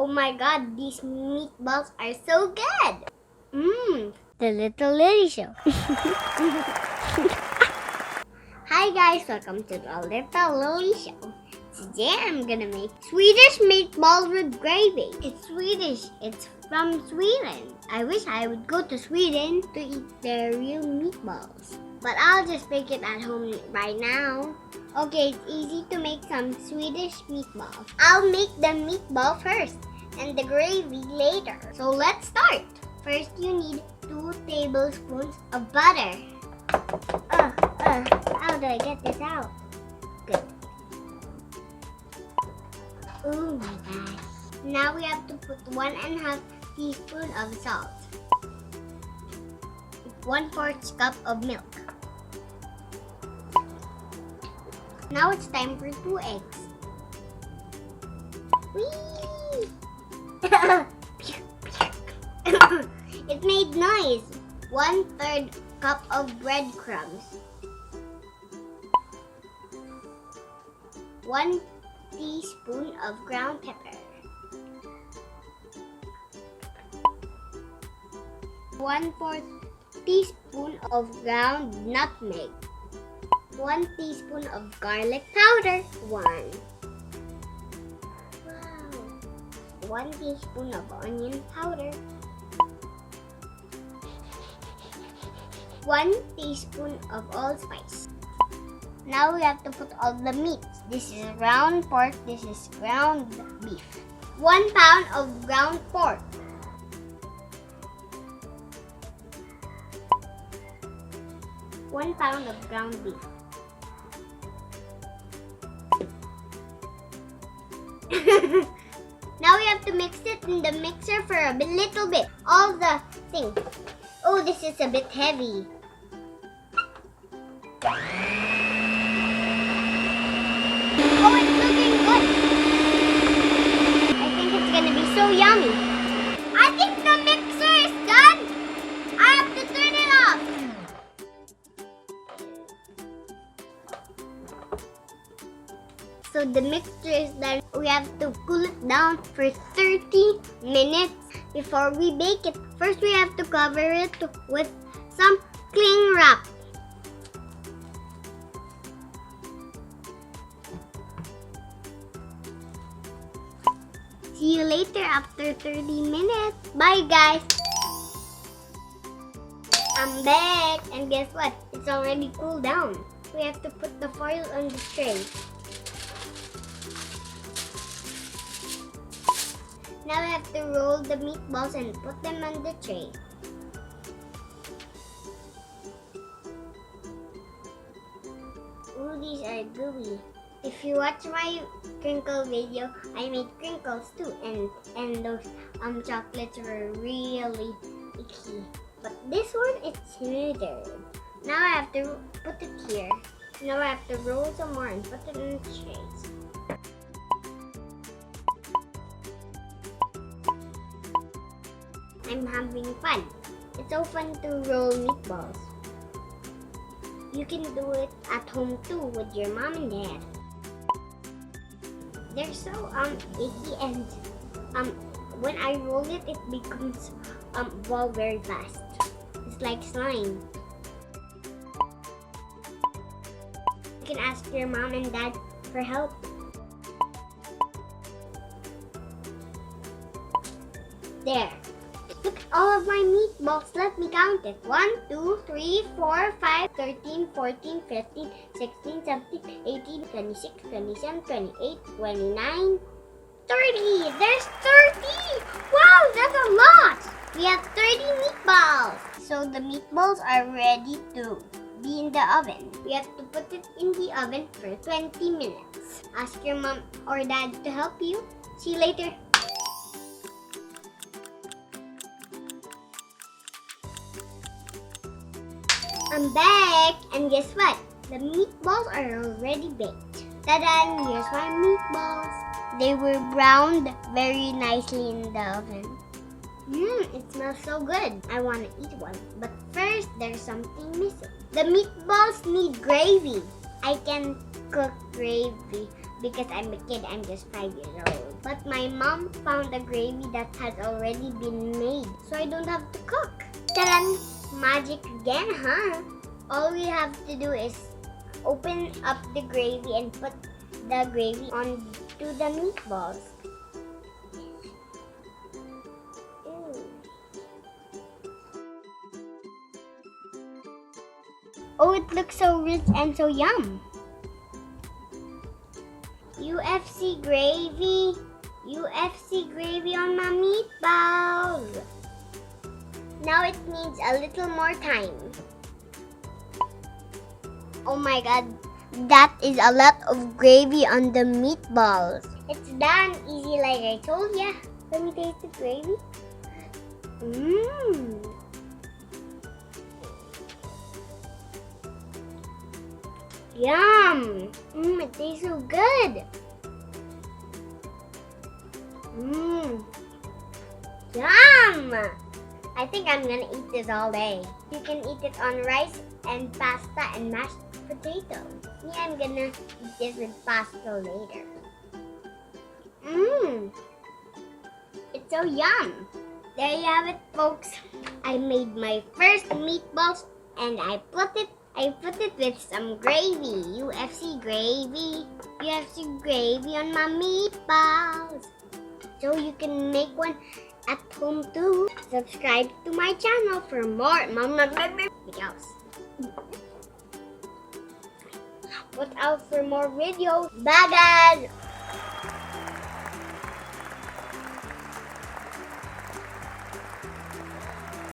Oh my god, these meatballs are so good! The Little Lily Show. Hi guys, welcome to the Little Lily Show. Today I'm gonna make Swedish meatballs with gravy. It's Swedish. It's from Sweden. I wish I would go to Sweden to eat their real meatballs. But I'll just make it at home right now. Okay, it's easy to make some Swedish meatballs. I'll make the meatball first and the gravy later. So let's start. First, you need 2 tablespoons of butter. How do I get this out? Good. Oh my gosh. Now we have to put 1.5 teaspoon of salt. 1/4 cup of milk. Now it's time for 2 eggs. Whee! It made noise. 1/3 cup of breadcrumbs. 1 teaspoon of ground pepper. 1/4 teaspoon of ground nutmeg. 1 teaspoon of garlic powder. 1 teaspoon of onion powder. 1 teaspoon of allspice. Now we have to put all the meats. This is ground pork. This is ground beef. 1 pound of ground pork. 1 pound of ground beef. Now we have to mix it in the mixer for a little bit. All the things. Oh, this is a bit heavy. Oh, it's looking good. I think it's gonna be so yummy. I think the mixer is done. I have to turn it off. So the mixture is done. We have to cool it down for 30 minutes before we bake it. First, we have to cover it with some cling wrap. See you later after 30 minutes. Bye guys. I'm back, and guess what? It's already cooled down. We have to put the foil on the tray. Now we have to roll the meatballs and put them on the tray. Ooh, these are gooey. If you watch my crinkle video, I made crinkles too, and those chocolates were really icky. But this one is smoother. Now I have to put it here. Now I have to roll some more and put it in the trays. I'm having fun. It's so fun to roll meatballs. You can do it at home too with your mom and dad. They're so icky, and when I roll it, it becomes ball very fast. It's like slime. You can ask your mom and dad for help. There. Look at all of my meatballs. Let me count it. 1, 2, 3, 4, 5, 13, 14, 15, 16, 17, 18, 26, 27, 28, 29, 30. There's 30. Wow, that's a lot. We have 30 meatballs. So the meatballs are ready to be in the oven. We have to put it in the oven for 20 minutes. Ask your mom or dad to help you. See you later. I'm back, and guess what? The meatballs are already baked. Ta-da! Here's my meatballs. They were browned very nicely in the oven. It smells so good. I want to eat one. But first, there's something missing. The meatballs need gravy. I can cook gravy because I'm a kid. I'm just 5 years old. But my mom found a gravy that has already been made, so I don't have to cook. Ta-da! Magic again, huh? All we have to do is open up the gravy and put the gravy onto the meatballs. Oh, it looks so rich and so yum. UFC gravy on my meatballs. Now it needs a little more time. Oh my god, that is a lot of gravy on the meatballs. It's done, easy like I told ya. Let me taste the gravy. Yum! It tastes so good. Yum! I think I'm gonna eat this all day. You can eat it on rice and pasta and mashed potatoes. Me, I'm gonna eat this with pasta later. It's so yum. There you have it, folks. I made my first meatballs and I put it with some gravy. UFC gravy on my meatballs. So you can make one at home too. Subscribe to my channel for more videos. Watch out for more videos. Bye guys!